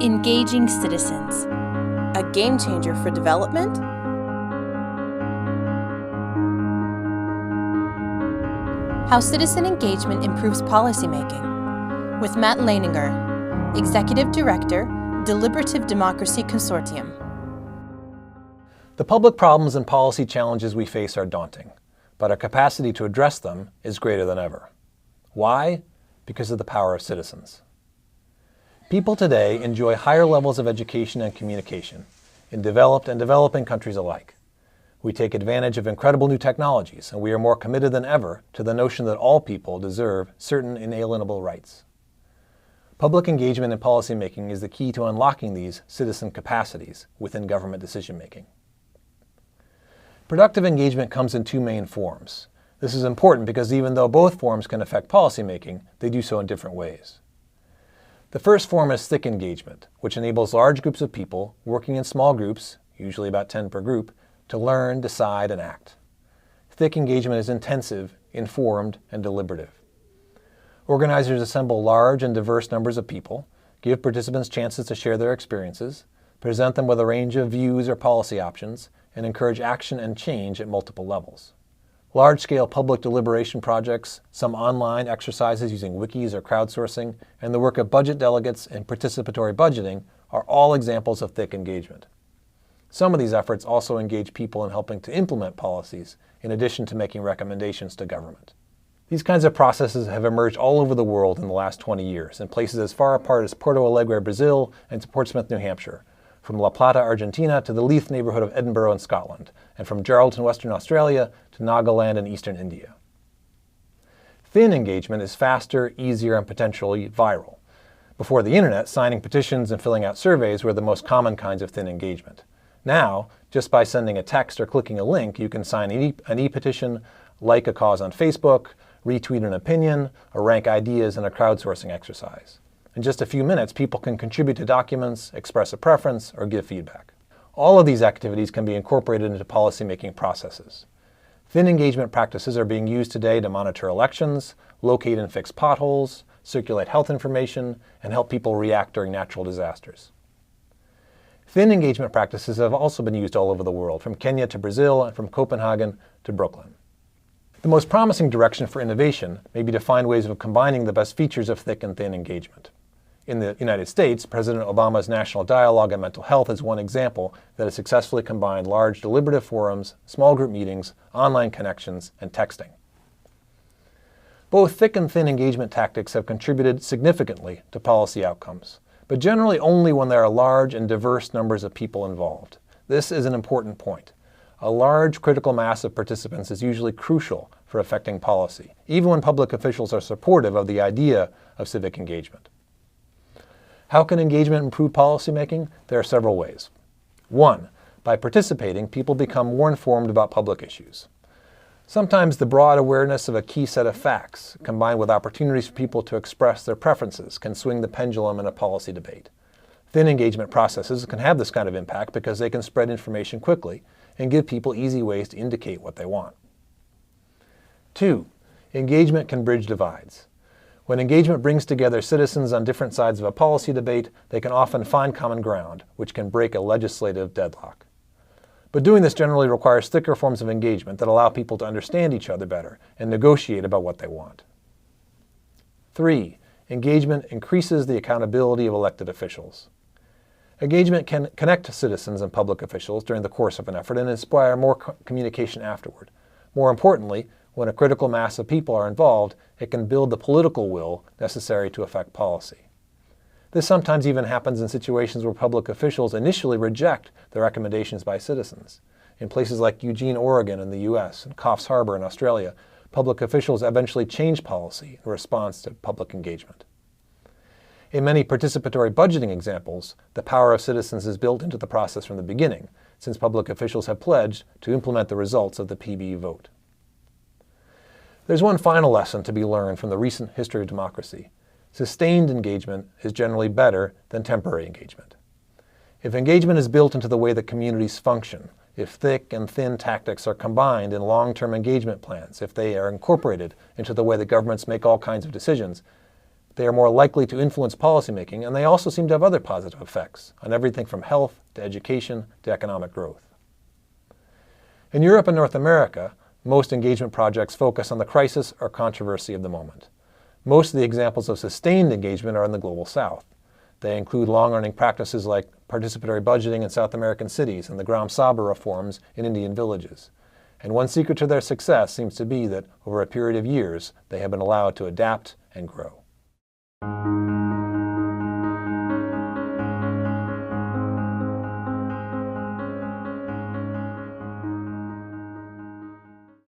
Engaging citizens. A game changer for development? How citizen engagement improves policymaking. With Matt Leininger, Executive Director, Deliberative Democracy Consortium. The public problems and policy challenges we face are daunting, but our capacity to address them is greater than ever. Why? Because of the power of citizens. People today enjoy higher levels of education and communication in developed and developing countries alike. We take advantage of incredible new technologies, and we are more committed than ever to the notion that all people deserve certain inalienable rights. Public engagement in policymaking is the key to unlocking these citizen capacities within government decision-making. Productive engagement comes in two main forms. This is important because even though both forms can affect policymaking, they do so in different ways. The first form is thick engagement, which enables large groups of people working in small groups, usually about 10 per group, to learn, decide, and act. Thick engagement is intensive, informed, and deliberative. Organizers assemble large and diverse numbers of people, give participants chances to share their experiences, present them with a range of views or policy options, and encourage action and change at multiple levels. Large-scale public deliberation projects, some online exercises using wikis or crowdsourcing, and the work of budget delegates and participatory budgeting are all examples of thick engagement. Some of these efforts also engage people in helping to implement policies, in addition to making recommendations to government. These kinds of processes have emerged all over the world in the last 20 years, in places as far apart as Porto Alegre, Brazil, and to Portsmouth, New Hampshire, from La Plata, Argentina, to the Leith neighborhood of Edinburgh in Scotland, and from Geraldton, Western Australia, to Nagaland in eastern India. Thin engagement is faster, easier, and potentially viral. Before the internet, signing petitions and filling out surveys were the most common kinds of thin engagement. Now, just by sending a text or clicking a link, you can sign an e-petition, like a cause on Facebook, retweet an opinion, or rank ideas in a crowdsourcing exercise. In just a few minutes, people can contribute to documents, express a preference, or give feedback. All of these activities can be incorporated into policymaking processes. Thin engagement practices are being used today to monitor elections, locate and fix potholes, circulate health information, and help people react during natural disasters. Thin engagement practices have also been used all over the world, from Kenya to Brazil and from Copenhagen to Brooklyn. The most promising direction for innovation may be to find ways of combining the best features of thick and thin engagement. In the United States, President Obama's National Dialogue on Mental Health is one example that has successfully combined large deliberative forums, small group meetings, online connections, and texting. Both thick and thin engagement tactics have contributed significantly to policy outcomes, but generally only when there are large and diverse numbers of people involved. This is an important point. A large critical mass of participants is usually crucial for affecting policy, even when public officials are supportive of the idea of civic engagement. How can engagement improve policymaking? There are several ways. 1. By participating, people become more informed about public issues. Sometimes the broad awareness of a key set of facts, combined with opportunities for people to express their preferences, can swing the pendulum in a policy debate. Thin engagement processes can have this kind of impact because they can spread information quickly and give people easy ways to indicate what they want. 2. Engagement can bridge divides. When engagement brings together citizens on different sides of a policy debate, they can often find common ground, which can break a legislative deadlock. But doing this generally requires thicker forms of engagement that allow people to understand each other better and negotiate about what they want. 3. Engagement increases the accountability of elected officials. Engagement can connect citizens and public officials during the course of an effort and inspire more communication afterward. More importantly, when a critical mass of people are involved, it can build the political will necessary to affect policy. This sometimes even happens in situations where public officials initially reject the recommendations by citizens. In places like Eugene, Oregon in the US, and Coffs Harbour in Australia, public officials eventually change policy in response to public engagement. In many participatory budgeting examples, the power of citizens is built into the process from the beginning, since public officials have pledged to implement the results of the PB vote. There's one final lesson to be learned from the recent history of democracy. Sustained engagement is generally better than temporary engagement. If engagement is built into the way that communities function, if thick and thin tactics are combined in long-term engagement plans, if they are incorporated into the way that governments make all kinds of decisions, They are more likely to influence policymaking, and they also seem to have other positive effects on everything from health to education to economic growth. In Europe and North America, most engagement projects focus on the crisis or controversy of the moment. Most of the examples of sustained engagement are in the Global South. They include long-running practices like participatory budgeting in South American cities and the Gram Sabha reforms in Indian villages. And one secret to their success seems to be that over a period of years, they have been allowed to adapt and grow.